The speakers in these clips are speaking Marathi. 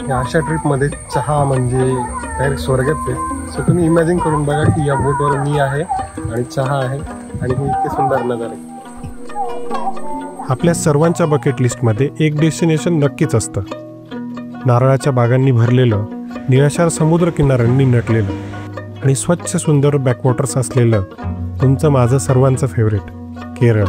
या अशा ट्रिपमध्ये चहा म्हणजे डायरेक्ट स्वर्गच आहे. सो तुम्ही इमॅजिन करून बघा की या बोटवर मी आहे आणि चहा आहे आणि ही इतके सुंदर नजारे. आपल्या सर्वांच्या बकेट लिस्टमध्ये एक डेस्टिनेशन नक्कीच असतं. नारळाच्या बागांनी भरलेलं, निळाशार समुद्र किनाऱ्यांनी नटलेलं आणि स्वच्छ सुंदर बॅकवॉटर्स असलेलं तुमचं माझं सर्वांचं फेवरेट केरळ.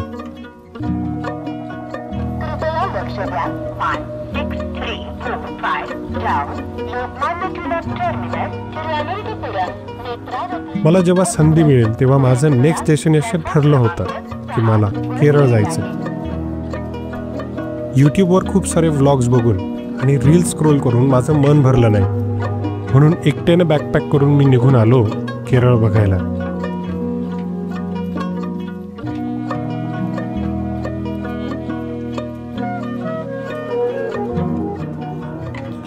मला जेव्हा संधी मिळेल तेव्हा माझं नेक्स्ट डेस्टिनेशन ठरलं होतं की मला केरळ जायचं. यूट्यूबवर खूप सारे व्लॉग्स बघून आणि रील्स स्क्रोल करून माझं मन भरलं नाही, म्हणून एकट्याने बॅकपॅक करून मी निघून आलो केरळ बघायला.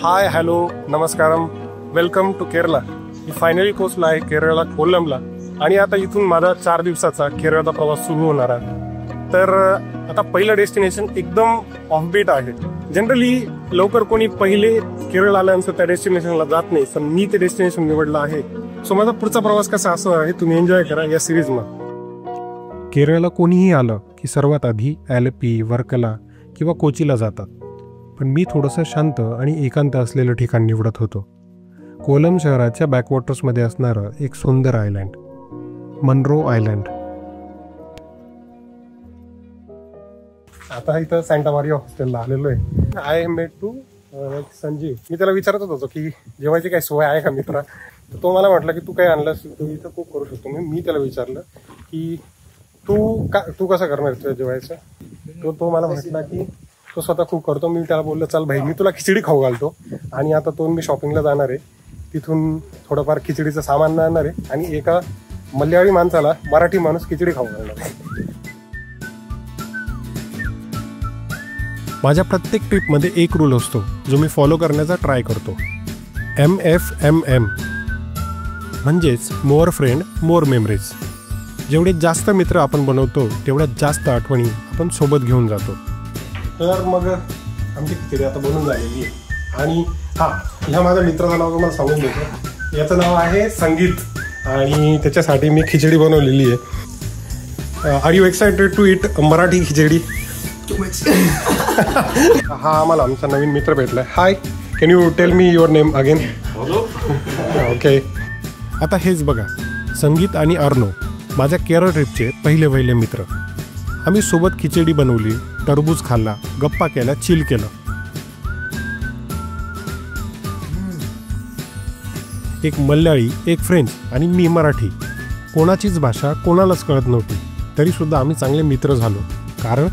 हाय, हॅलो, नमस्कारम, वेलकम टू केरला. मी फायनली पोहोचलो आहे केरळला, कोलमला. आणि आता इथून माझा 4 दिवसाचा केरळचा प्रवास सुरू होणार आहे. तर आता पहिलं डेस्टिनेशन एकदम ऑफबीट आहे. जनरली लवकर कोणी पहिले केरळ आल्यानंतर त्या डेस्टिनेशनला जात नाही, पण मी ते डेस्टिनेशन निवडलं आहे. सो माझा पुढचा प्रवास कसा असणार आहे तुम्ही एन्जॉय करा या सिरीजमध्ये. केरळला कोणीही आलं की सर्वात आधी ॲलेपी, वर्कला किंवा कोचीला जातात, पण मी थोडंसं शांत आणि एकांत असलेलं ठिकाण निवडत होतो. कोलम शहराच्या बॅकवॉटर्समध्ये असणारं एक सुंदर आयलँड, मनरो आयलँड. आता इथं सँटा मारिया हॉस्टेलला आलेलो आहे. I am met to Sanjeev. मी त्याला विचारतच होतो की जेवायची काही सोय आहे का मित्रा. तर तो मला म्हटलं की तू काय आणलंस, तू इथं कुक करू शकतो. मी त्याला विचारलं की तू कसं करणार तुझ्या जेवायचं. तो मला म्हटला की तो स्वतः कुक करतो. मी त्याला बोललो चल भाई, मी तुला खिचडी खाऊ घालतो. आणि आता तो मी शॉपिंगला जाणार आहे, तिथून थोडंफार खिचडीचं सामान आणणार आहे आणि एका मल्याळी माणसाला मराठी माणूस खिचडी खाऊ घालणार आहे. माझ्या प्रत्येक ट्रिपमध्ये एक रूल असतो जो मी फॉलो करण्याचा ट्राय करतो. MFMM म्हणजेच मोर फ्रेंड मोर मेमरीज. जेवढे जास्त मित्र आपण बनवतो तेवढ्या जास्त आठवणी आपण सोबत घेऊन जातो. तर मग आमची खिचडी आता बनवून झालेली आहे. आणि ह्या माझ्या मित्राचं नाव तुम्हाला सांगून देतो. याचं नाव आहे संगीत आणि त्याच्यासाठी मी खिचडी बनवलेली आहे. Are you excited to eat Marathi khichdi? हा आम्हाला आमचा नवीन मित्र भेटलाय. Hi, can you tell me your name again? Okay. आता हेच बघा, संगीत आणि अर्नो माझ्या केरळ ट्रिपचे पहिले मित्र. आम्ही सोबत खिचडी बनवली, टरबूज खाल्ला, गप्पा केल्या, चिल केलं. एक मल्याळी, एक फ्रेंच आणि मी मराठी. कोणाचीच भाषा कोणालाच कळत नव्हती, तरी सुद्धा आम्ही चांगले मित्र झालो. कारण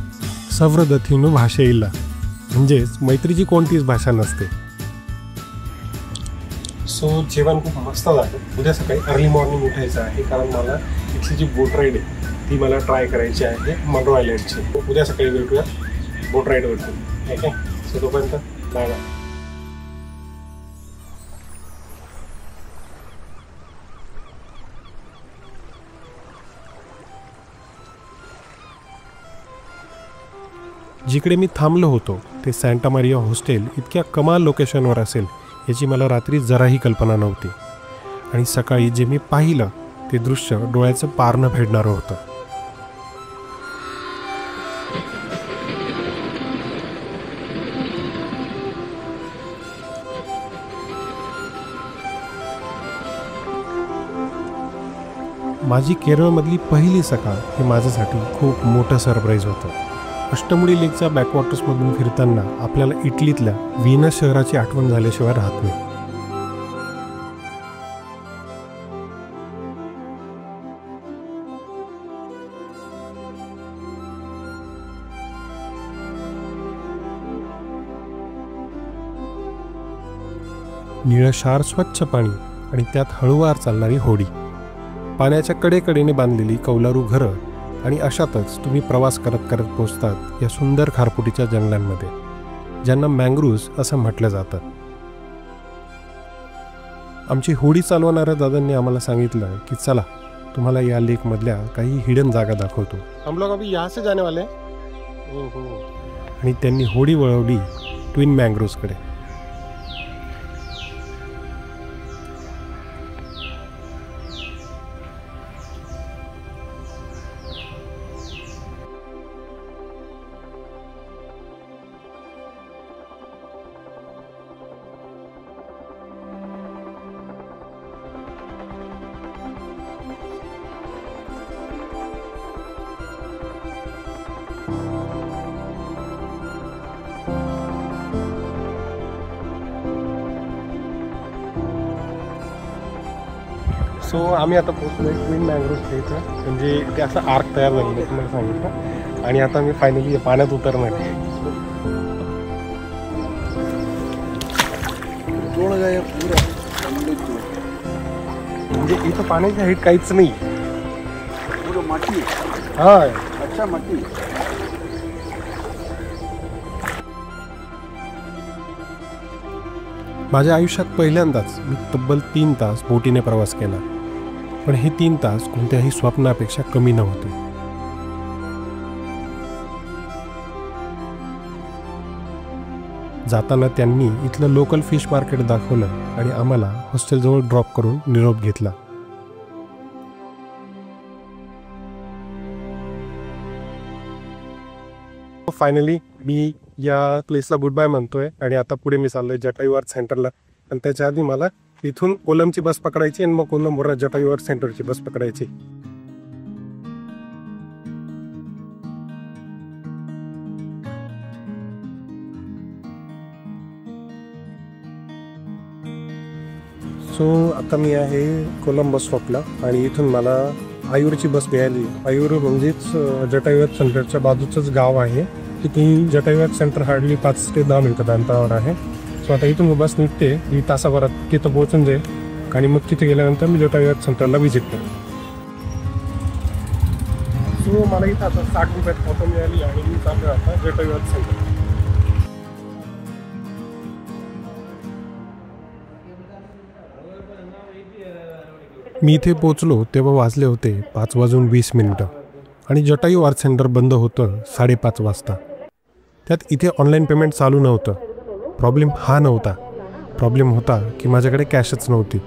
सव्रदथीनु भाषेइला, म्हणजेच मैत्रीची कोणतीच भाषा नसते. सो जेवण खूप मस्त झालं. उद्या सकाळी अर्ली मॉर्निंग उठायचं आहे, कारण मला इथली जी बोट राईड आहे ती मला ट्राय करायची आहे, मनरो आयलँडची. उद्या सकाळी भेटूया बोट राईडवरती. ओके, सो तोपर्यंत बाय बाय. जिकडे मी थांबलो होतो ते सँटा मारिया हॉस्टेल इतक्या कमाल लोकेशनवर असेल याची मला रात्री जराही कल्पना नव्हती. आणि सकाळी जे मी पाहिलं ते दृश्य डोळ्याचं पार न फेडणारं होतं. माझी केरळमधली पहिली सकाळ हे माझ्यासाठी खूप मोठं सरप्राईज होतं. अष्टमुडी लेकच्या बॅकवॉटर्समधून फिरताना आपल्याला इटलीतल्या व्हीनस शहराची आठवण झाल्याशिवाय राहत नाही. निळशार स्वच्छ पाणी आणि त्यात हळूवार चालणारी होडी, पाण्याच्या कडेकडेने बांधलेली कौलारू घरं आणि अशातच तुम्ही प्रवास करत करत पोचतात या सुंदर खारफुटीच्या जंगलांमध्ये, ज्यांना मँग्रोव्ज असं म्हटलं जातं. आमची होडी चालवणाऱ्या दादांनी आम्हाला सांगितलं की चला तुम्हाला या लेकमधल्या काही हिडन जागा दाखवतो. हम लोग अभी यहाँ से जाने वाले हैं. आणि त्यांनी होडी वळवली ट्विन मँग्रोव्जकडे. सो आम्ही आता पोहोचलो ट्विन मँग्रोव्हच्या इथं, म्हणजे ते असं आर्क तयार झालेलं आहे तुम्हाला सांगितलं. आणि आता मी फायनली पाण्यात उतरणार आहे. म्हणजे इथं पाण्याची हाईट काहीच नाही. हा अच्छा माती. माझ्या आयुष्यात पहिल्यांदाच मी तब्बल 3 तास बोटीने प्रवास केला, पण हे 3 तास कोणत्याही स्वप्नापेक्षा कमी नव्हते. जाताना त्यांनी इथलं लोकल फिश मार्केट दाखवलं आणि आम्हाला हॉस्टेलजवळ ड्रॉप करून निरोप घेतला. फायनली मी या प्लेसला गुड बाय म्हणतोय आणि आता पुढे मी चाललोय जटायू आर्ट सेंटरला. आणि त्याच्या आधी मला इथून कोलमची बस पकडायची आणि मग कोलमवरून जटायू आर्ट सेंटरची बस पकडायची. सो आता मी आहे कोलम बस स्टॉपला आणि इथून मला आयूरची बस मिळाली. आयूर म्हणजेच जटायू आर्ट सेंटरच्या बाजूचंच गाव आहे. तिथून जटायू आर्ट सेंटर हार्डली 5 ते 10 मिनिटात अंतरावर आहे. सो आता इथून बस निघते, मी तासाभरात तिथं पोहोचून जाईल आणि मग तिथे गेल्यानंतर मी जटायू आर्ट सेंटरला व्हिजिट करेन. सो मला इथं आता 60 रुपयात ऑटो मिळाली आणि मी चाललो आता जटायू आर्ट सेंटर. मी इथे पोचलो तेव्हा वाजले होते 5:20 आणि जटायू आर्ट सेंटर बंद होतं 5:30 वाजता. त्यात इथे ऑनलाईन पेमेंट चालू नव्हतं. प्रॉब्लेम हा नव्हता, प्रॉब्लेम होता की माझ्याकडे कॅशच नव्हती.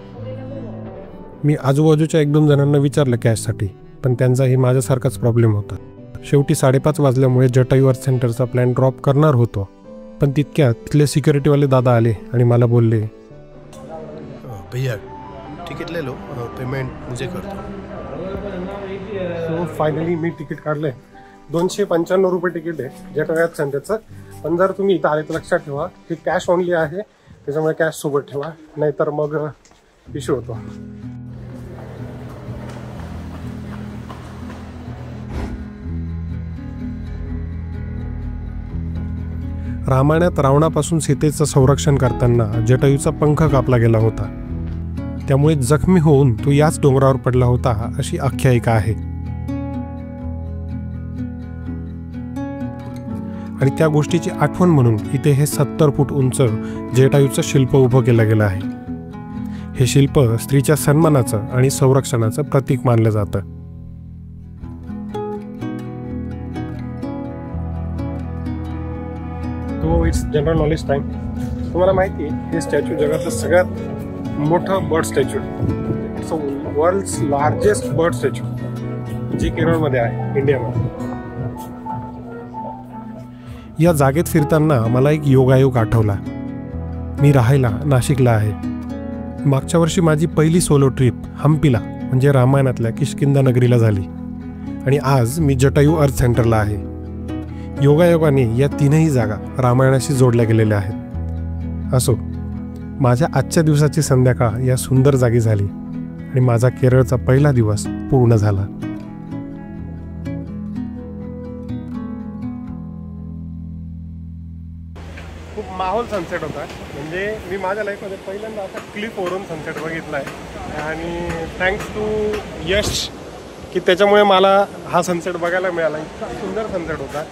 मी आजूबाजूच्या 1-2 जणांना विचारलं कॅशसाठी, पण त्यांचाही माझ्यासारखाच प्रॉब्लेम होता. शेवटी 5:30 वाजल्यामुळे जटायू आर्ट सेंटरचा प्लॅन ड्रॉप करणार होतो, पण तितक्यात तिथले सिक्युरिटीवाले दादा आले आणि मला बोलले, भैया तिकीट ले लो, पेमेंट मुझे कर दो. सो फायनली मी तिकीट काढलंय. 295 रुपये तिकीट आहे जटायू आर्ट सेंटरचं. पण जर तुम्ही इथं आले तर लक्षात ठेवा की कॅश ऑनली आहे, त्याच्यामुळे कॅश सोबत ठेवा, नाहीतर मग इश्यू होतो. रामायणात रावणापासून सीतेचं संरक्षण करताना जटायूचा पंख कापला गेला होता, त्यामुळे जखमी होऊन तो याच डोंगरावर पडला होता अशी आख्यायिका आहे. आणि त्या गोष्टीची आठवण म्हणून इथे हे 70 फूट उंच जटायूचं शिल्प उभं केलं गेलं आहे. हे शिल्प स्त्रीच्या सन्मानाचं आणि संरक्षणाचं प्रतीक मानलं जातं. तो इट्स जनरल नॉलेज टाइम. तुम्हाला माहिती आहे हे स्टॅच्यू जगातलं सगळ्यात मोठं bird statue, it's a world's largest bird statue, जी केरळमध्ये आहे, इंडियामध्ये. या जागेत फिरताना मला एक योगायोग आठवला. मी राहायला नाशिकला आहे. मागच्या वर्षी माझी पहिली सोलो ट्रिप हम्पीला म्हणजे रामायणातल्या किष्किंधा नगरीला झाली आणि आज मी जटायू आर्ट सेंटरला आहे. योगायोगाने या 3ही जागा रामायणाशी जोडल्या गेलेल्या आहेत. असो, माझ्या आजच्या दिवसाची संध्याकाळ या सुंदर जागी झाली आणि माझा केरळचा पहिला दिवस पूर्ण झाला. खूप माहोल सनसेट होता. म्हणजे मी माझ्या लाईफमध्ये पहिल्यांदा असा क्लिफवरून सनसेट बघितला आहे आणि थँक्स टू यश की त्याच्यामुळे मला हा सनसेट बघायला मिळाला. इतका सुंदर सनसेट होता.